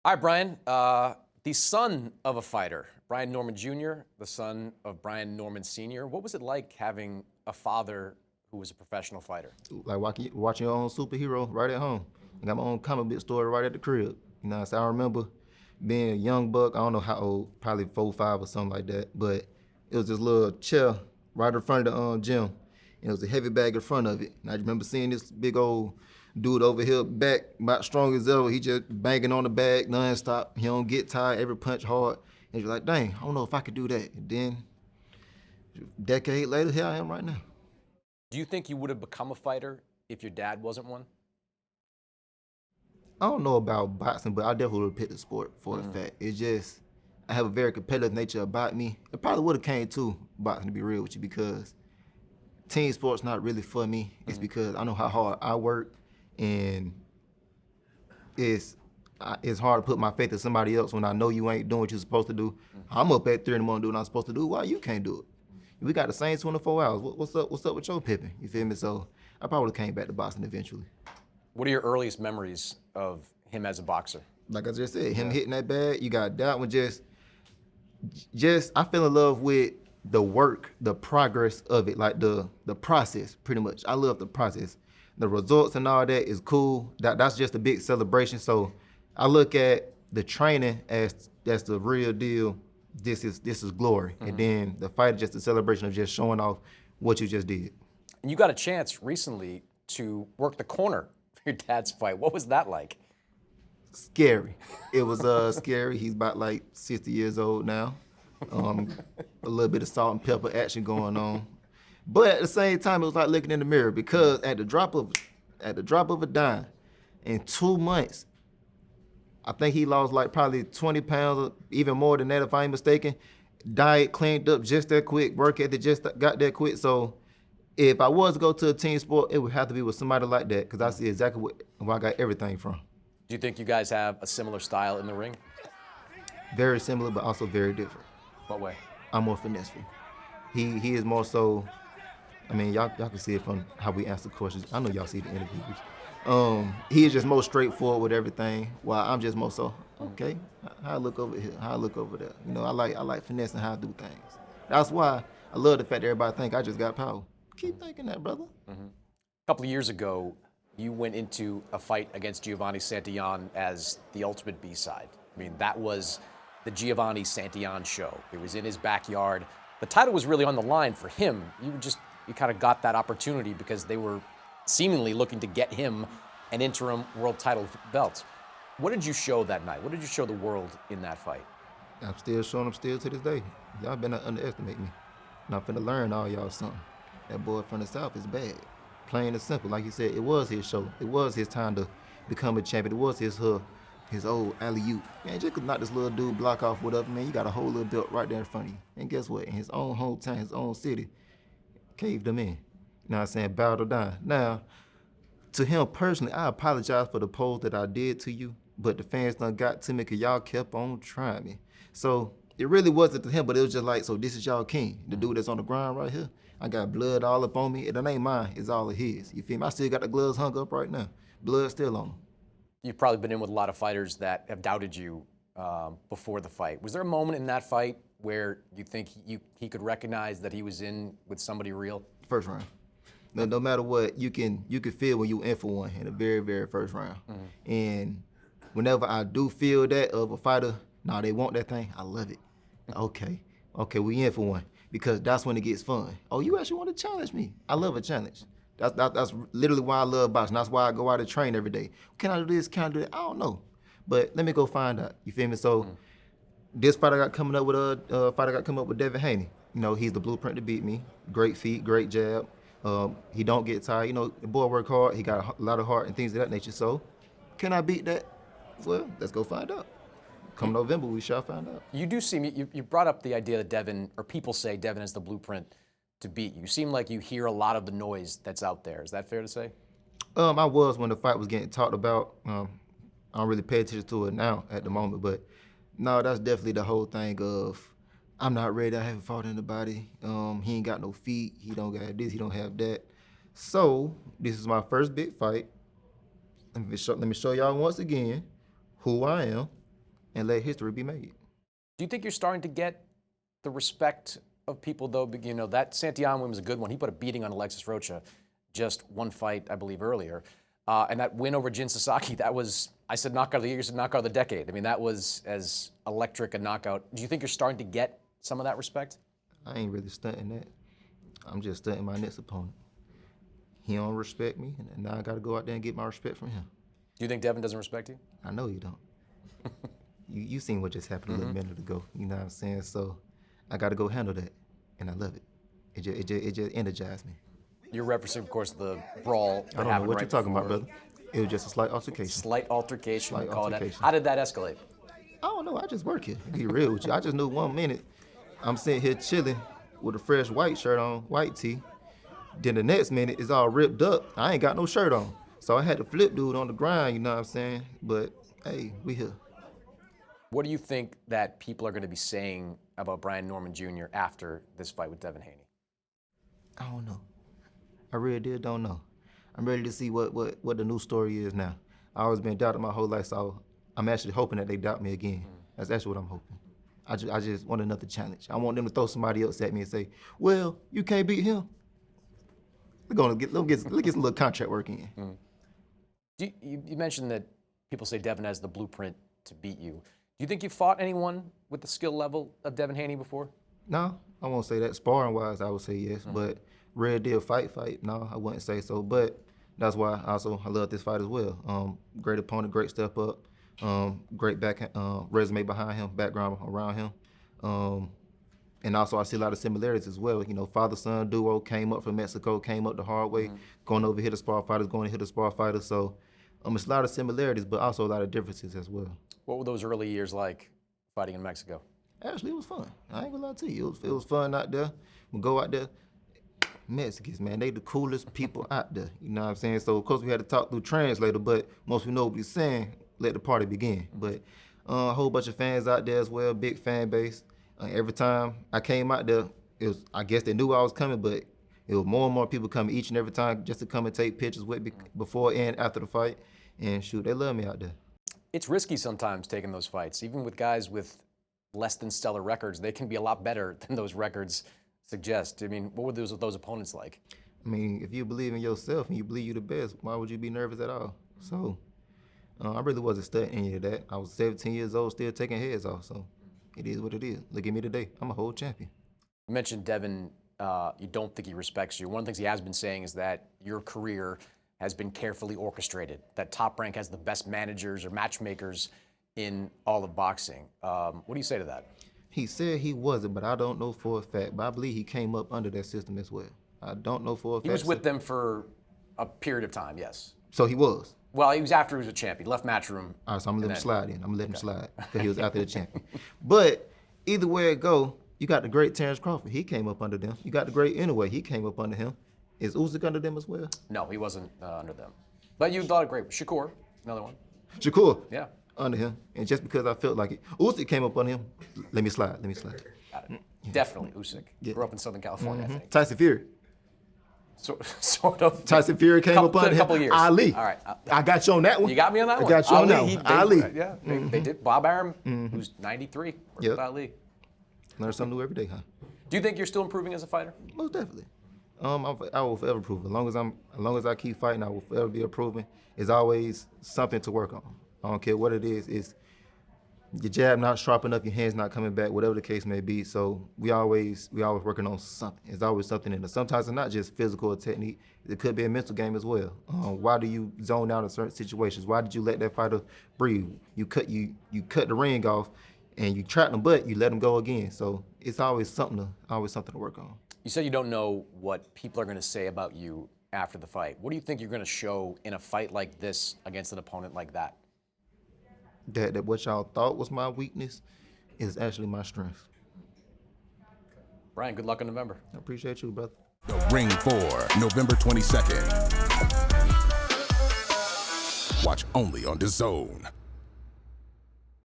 Hi, Brian. The son of a fighter, Brian Norman Jr., the son of Brian Norman Sr. What was it like having a father who was a professional fighter? Like watching your own superhero right at home. I got my own comic book story right at the crib. You know, so I remember being a young buck. I don't know how old, probably 4, 5 or something like that. But it was this little chair right in front of the gym, and it was a heavy bag in front of it. And I remember seeing this big old dude over here, back about strong as ever. He just banging on the bag nonstop. He don't get tired. Every punch hard. And you're like, dang, I don't know if I could do that. And then, a decade later, here I am right now. Do you think you would have become a fighter if your dad wasn't one? I don't know about boxing, but I definitely would have picked the sport for the fact. It's just, I have a very competitive nature about me. It probably would have came to boxing, to be real with you, because team sports not really for me. It's because I know how hard I work, and it's hard to put my faith in somebody else when I know you ain't doing what you're supposed to do. I'm up at 3 in the morning doing what I'm supposed to do. Why you can't do it? We got the same 24 hours. What's up? What's up with your pippin? You feel me? So I probably came back to boxing eventually. What are your earliest memories of him as a boxer? Like I just said, him hitting that bag, you got that one. Just I fell in love with the work, the progress of it, like the process, pretty much. I love the process. The results and all that is cool. That's just a big celebration. So I look at the training as that's the real deal. This is glory, and then the fight is just a celebration of just showing off what you just did. And you got a chance recently to work the corner for your dad's fight. What was that like? Scary. It was scary. He's about like 60 years old now. A little bit of salt and pepper action going on. But at the same time, it was like looking in the mirror, because at the drop of a dime, in 2 months, I think he lost like probably 20 pounds, or even more than that if I ain't mistaken. Diet cleaned up just that quick, work ethic just got that quick. So if I was to go to a team sport, it would have to be with somebody like that, because I see exactly where I got everything from. Do you think you guys have a similar style in the ring? Very similar, but also very different. What way? I'm more finesseful. He is more so. I mean, y'all can see it from how we answer questions. I know y'all see the interviews. He is just more straightforward with everything, while I'm just more so, okay, how I look over here, how I look over there. You know, I like finessing how I do things. That's why I love the fact that everybody think I just got power. Keep thinking that, brother. A couple of years ago, you went into a fight against Giovanni Santillán as the ultimate B-side. I mean, that was the Giovanni Santillán show. It was in his backyard. The title was really on the line for him. You kind of got that opportunity because they were seemingly looking to get him an interim world title belt. What did you show that night? What did you show the world in that fight? I'm still showing them still to this day. Y'all better not underestimate me. And I'm finna learn all y'all something. That boy from the South is bad. Plain and simple. Like you said, it was his show. It was his time to become a champion. It was his old alley-oop. Man, just could knock this little dude block off whatever, man. You got a whole little belt right there in front of you. And guess what? In his own hometown, his own city, caved him in. You know what I'm saying? Bowed him down. Now, to him personally, I apologize for the pose that I did to you, but the fans done got to me because y'all kept on trying me. So it really wasn't to him, but it was just like, so this is y'all king, the dude that's on the ground right here. I got blood all up on me. It ain't mine, it's all of his. You feel me? I still got the gloves hung up right now. Blood still on them. You've probably been in with a lot of fighters that have doubted you before the fight. Was there a moment in that fight where you think he could recognize that he was in with somebody real? First round. No matter what, you can feel when you in for one in the very, very first round. And whenever I do feel that of a fighter, nah, they want that thing, I love it. Okay, we in for one. Because that's when it gets fun. Oh, you actually want to challenge me? I love a challenge. That's literally why I love boxing. That's why I go out and train every day. Can I do this? Can I do that? I don't know. But let me go find out. You feel me? So this fight I got coming up with Devin Haney. You know, he's the blueprint to beat me. Great feet, great jab. He don't get tired. You know, the boy work hard. He got a lot of heart and things of that nature. So can I beat that? Well, let's go find out. Come November, we shall find out. You do seem, you brought up the idea that Devin, or people say Devin is the blueprint to beat you. You seem like you hear a lot of the noise that's out there. Is that fair to say? I was when the fight was getting talked about. I don't really pay attention to it now at the moment, but no, that's definitely the whole thing of I'm not ready, I haven't fought anybody. He ain't got no feet, he don't got this, he don't have that. So this is my first big fight. Let me show y'all once again who I am. and let history be made. Do you think you're starting to get the respect of people, though? You know, that Santillan win was a good one. He put a beating on Alexis Rocha just one fight, I believe, earlier. And that win over Jin Sasaki, that was, I said knockout of the year, you said knockout of the decade. I mean, that was as electric a knockout. Do you think you're starting to get some of that respect? I ain't really stunting that. I'm just stunting my next opponent. He don't respect me, and now I got to go out there and get my respect from him. Do you think Devin doesn't respect you? I know you don't. you seen what just happened a little minute ago. You know what I'm saying? So I got to go handle that, and I love it. It just energized me. You're referencing, of course, the brawl that I don't know happened what right you're talking before. about, brother. It was just a slight altercation. Slight altercation, Slight we call altercation. that. How did that escalate? I don't know. I just work here. To be real with you, I just knew 1 minute I'm sitting here chilling with a fresh white shirt on, white tee. Then the next minute it's all ripped up. I ain't got no shirt on. So I had to flip dude on the grind, you know what I'm saying? But hey, we here. What do you think that people are going to be saying about Brian Norman Jr. after this fight with Devin Haney? I don't know. I really don't know. I'm ready to see what the new story is now. I always been doubted my whole life, so I'm actually hoping that they doubt me again. That's actually what I'm hoping. I just want another challenge. I want them to throw somebody else at me and say, well, you can't beat him. Let's get some little contract work in. You mentioned that people say Devin has the blueprint to beat you. Do you think you fought anyone with the skill level of Devin Haney before? No, I won't say that. Sparring-wise, I would say yes. But real deal fight, no, I wouldn't say so. But that's why I love this fight as well. Great opponent, great step up, great resume behind him, background around him. And also I see a lot of similarities as well. You know, father-son duo came up from Mexico, came up the hard way, going over here to spar fighters, going to hit the spar fighters. So it's a lot of similarities, but also a lot of differences as well. What were those early years like fighting in Mexico? Actually, it was fun. I ain't gonna lie to you. It was fun out there. We go out there. Mexicans, man, they the coolest people out there. You know what I'm saying? So, of course, we had to talk through translator, but once we know what we're saying, let the party begin. But a whole bunch of fans out there as well, big fan base. Every time I came out there, I guess they knew I was coming, but it was more and more people coming each and every time just to come and take pictures with me before and after the fight. And shoot, they love me out there. It's risky sometimes taking those fights. Even with guys with less than stellar records, they can be a lot better than those records suggest. I mean, what were those opponents like? I mean, if you believe in yourself and you believe you're the best, why would you be nervous at all? So I really wasn't studying any of that. I was 17 years old, still taking heads off. So it is what it is. Look at me today. I'm a whole champion. You mentioned Devin, you don't think he respects you. One of the things he has been saying is that your career has been carefully orchestrated, that Top Rank has the best managers or matchmakers in all of boxing. What do you say to that? He said he wasn't, but I don't know for a fact. But I believe he came up under that system as well. I don't know for a fact. He was with them for a period of time, yes. So he was? Well, he was after he was a champion. Left Matchroom. All right, so I'm going to let him slide in. I'm going to let him slide because he was after the champion. But either way it go, you got the great Terrence Crawford. He came up under them. You got the great Inouye. He came up under him. Is Usyk under them as well? No, he wasn't under them. But you thought it great. Shakur, another one. Shakur? Yeah. Under him. And just because I felt like it. Usyk came up on him. Let me slide. Got it. Definitely Usyk. Yeah. Grew up in Southern California, I think. Tyson Fury. Sort of. Tyson Fury came up under him. A couple years. Ali. All right. I got you on that one. You got me on that one. I got you on that one. Ali. Yeah, they did. Bob Arum, who's 93, worked with Ali. Learn something new every day, huh? Do you think you're still improving as a fighter? Most definitely. I will forever improve. As long as I keep fighting, I will forever be improving. There's always something to work on. I don't care what it is. It's your jab not sharp enough, your hands not coming back, whatever the case may be. So we always working on something. There's always something in there. Sometimes it's not just physical or technique. It could be a mental game as well. Why do you zone out in certain situations? Why did you let that fighter breathe? You cut the ring off, and you trap them, but you let them go again. So it's always something to work on. You said you don't know what people are going to say about you after the fight. What do you think you're going to show in a fight like this against an opponent like that? That what y'all thought was my weakness is actually my strength. Brian, good luck in November. I appreciate you, brother. The Ring 4, November 22nd. Watch only on DAZN.